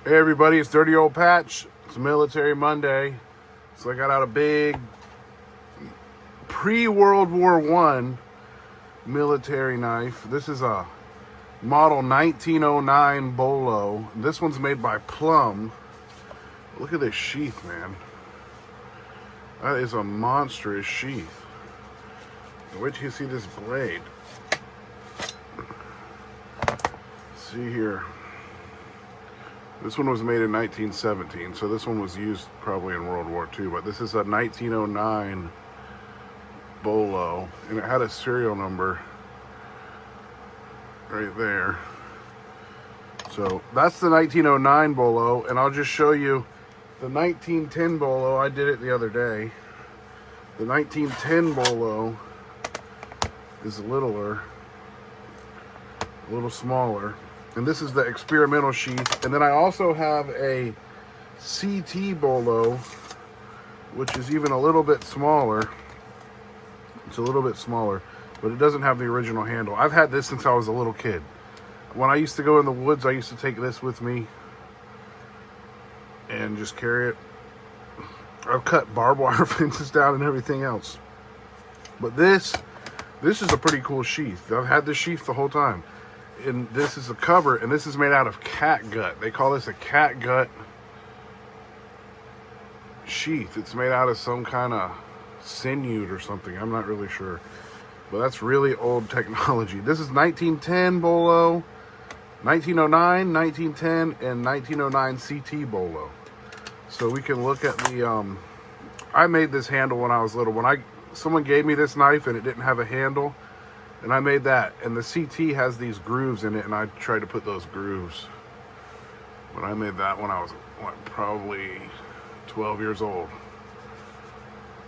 Hey everybody, it's Dirty Old Patch. It's Military Monday. So I got out a big pre-World War I military knife. This is a model 1909 Bolo. This one's made by Plumb. Look at this sheath, man. That is a monstrous sheath. Wait till you see this blade. See here. This one was made in 1917, so this one was used probably in World War II, but this is a 1909 Bolo, and it had a serial number right there. So that's the 1909 Bolo, and I'll just show you the 1910 Bolo. I did it the other day. The 1910 Bolo is littler, a little smaller. And this is the experimental sheath. And then I also have a CT Bolo, which is even a little bit smaller. It's a little bit smaller, but it doesn't have the original handle. I've had this since I was a little kid. When I used to go in the woods, I used to take this with me and just carry it. I've cut barbed wire fences down and everything else. But this is a pretty cool sheath. I've had this sheath the whole time. And this is a cover, and this is made out of cat gut. They call this a cat gut sheath. It's made out of some kind of sinew or something. I'm not really sure. But that's really old technology. This is 1910 Bolo, 1909, 1910, and 1909 CT Bolo. So we can look at the, I made this handle when I was little. Someone gave me this knife and it didn't have a handle. And I made that, and the CT has these grooves in it, and I tried to put those grooves. But I made that when I was, probably 12 years old.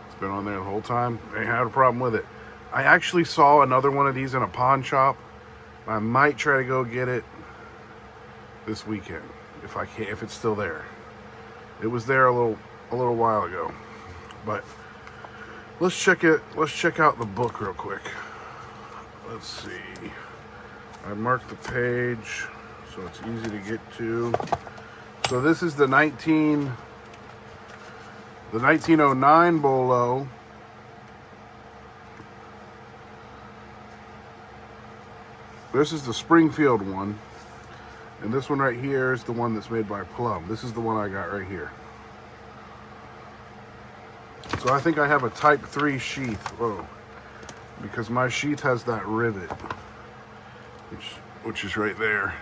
It's been on there the whole time. I ain't had a problem with it. I actually saw another one of these in a pawn shop. I might try to go get it this weekend, if I can, if it's still there. It was there a little while ago. But let's check out the book real quick. Let's see. I marked the page so it's easy to get to. So this is the 1909 Bolo. This is the Springfield one. And this one right here is the one that's made by Plumb. This is the one I got right here. So I think I have a Type 3 sheath. Whoa. Because my sheath has that rivet, which is right there.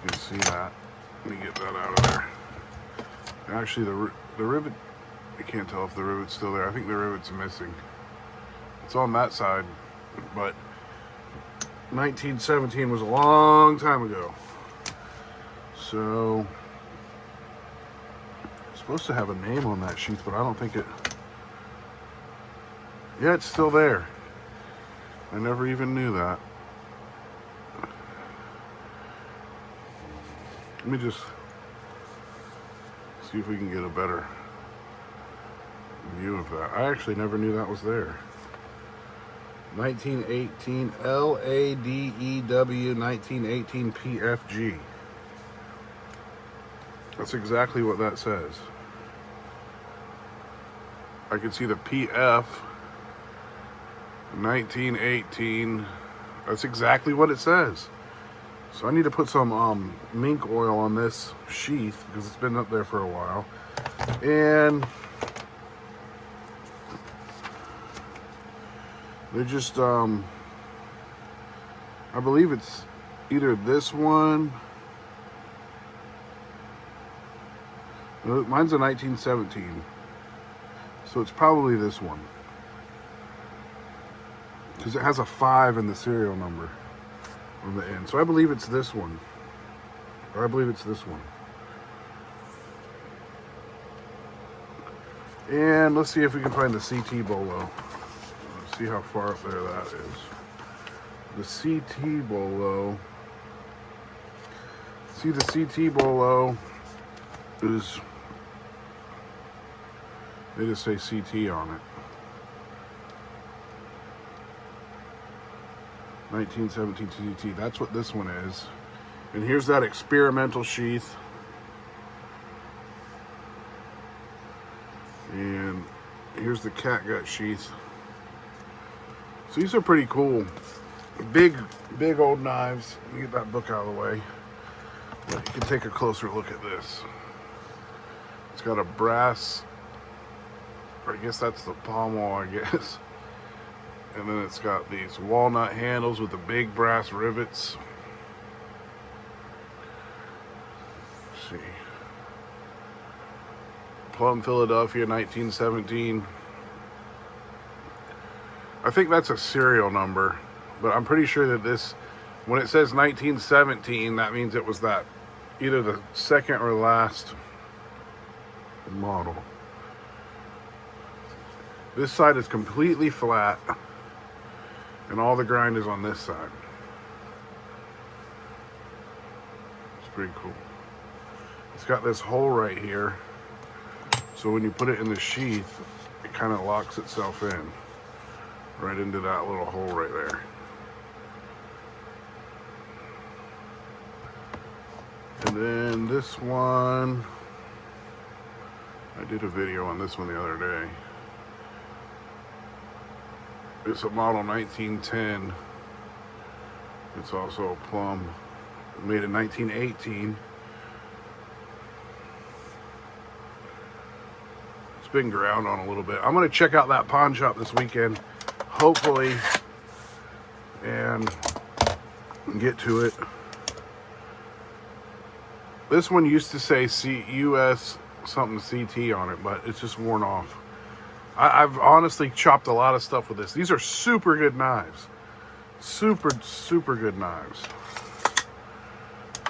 You can see that. Let me get that out of there. Actually, the rivet, I can't tell if the rivet's still there. I think the rivet's missing. It's on that side, but 1917 was a long time ago. So it's supposed to have a name on that sheath, but I don't think it. Yeah, it's still there. I never even knew that. Let me just see if we can get a better view of that. I actually never knew that was there. 1918 LADEW 1918 PFG. That's exactly what that says. I can see the PF 1918. That's exactly what it says. So I need to put some mink oil on this sheath because it's been up there for a while. And they're just I believe it's either this one. Mine's a 1917. So it's probably this one. Because it has a 5 in the serial number on the end. So I believe it's this one. Or I believe it's this one. And let's see if we can find the CT Bolo. Let's see how far up there that is. The CT Bolo. See, the CT Bolo is, they just say CT on it. 1917 CT. That's what this one is. And here's that experimental sheath. And here's the catgut sheath. So these are pretty cool. Big old knives. Let me get that book out of the way. You can take a closer look at this. It's got a brass, or I guess that's the pommel, I guess. And then it's got these walnut handles with the big brass rivets. Let's see. Plumb, Philadelphia, 1917. I think that's a serial number, but I'm pretty sure that this, when it says 1917, that means it was that, either the second or last model. This side is completely flat, and all the grind is on this side. It's pretty cool. It's got this hole right here, so when you put it in the sheath, it kind of locks itself in right into that little hole right there. And then this one, I did a video on this one the other day. It's a model 1910. It's also a Plumb, made in 1918. It's been ground on a little bit. I'm gonna check out that pawn shop this weekend, hopefully, and get to it. This one used to say US something CT on it, but it's just worn off. I've honestly chopped a lot of stuff with this. These are super good knives. Super good knives.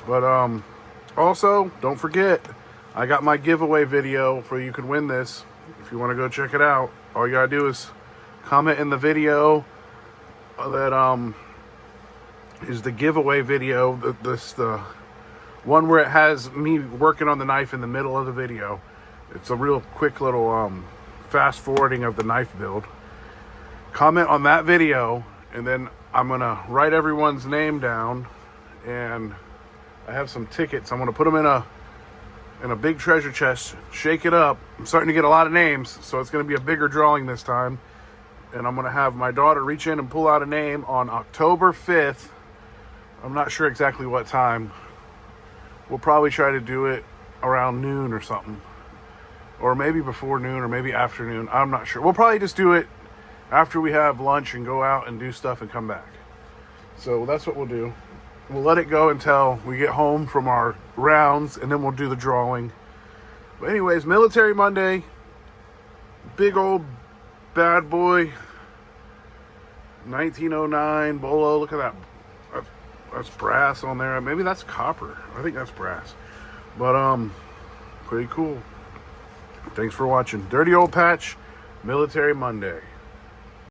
But also, don't forget, I got my giveaway video for you could win this. If you want to go check it out, all you gotta do is comment in the video that is the giveaway video. The one where it has me working on the knife in the middle of the video. It's a real quick little fast forwarding of the knife build. Comment on that video, and then I'm gonna write everyone's name down, and I have some tickets. I'm gonna put them in a big treasure chest, shake it up. I'm starting to get a lot of names, so it's gonna be a bigger drawing this time. And I'm gonna have my daughter reach in and pull out a name on October 5th. I'm not sure exactly what time. We'll probably try to do it around noon or something. Or maybe before noon, or maybe afternoon. I'm not sure. We'll probably just do it after we have lunch and go out and do stuff and come back. So that's what we'll do. We'll let it go until we get home from our rounds, and then we'll do the drawing. But anyways, Military Monday. Big old bad boy. 1909 Bolo. Look at that. That's brass on there. Maybe that's copper. I think that's brass. But pretty cool. Thanks for watching. Dirty Old Patch, Military Monday.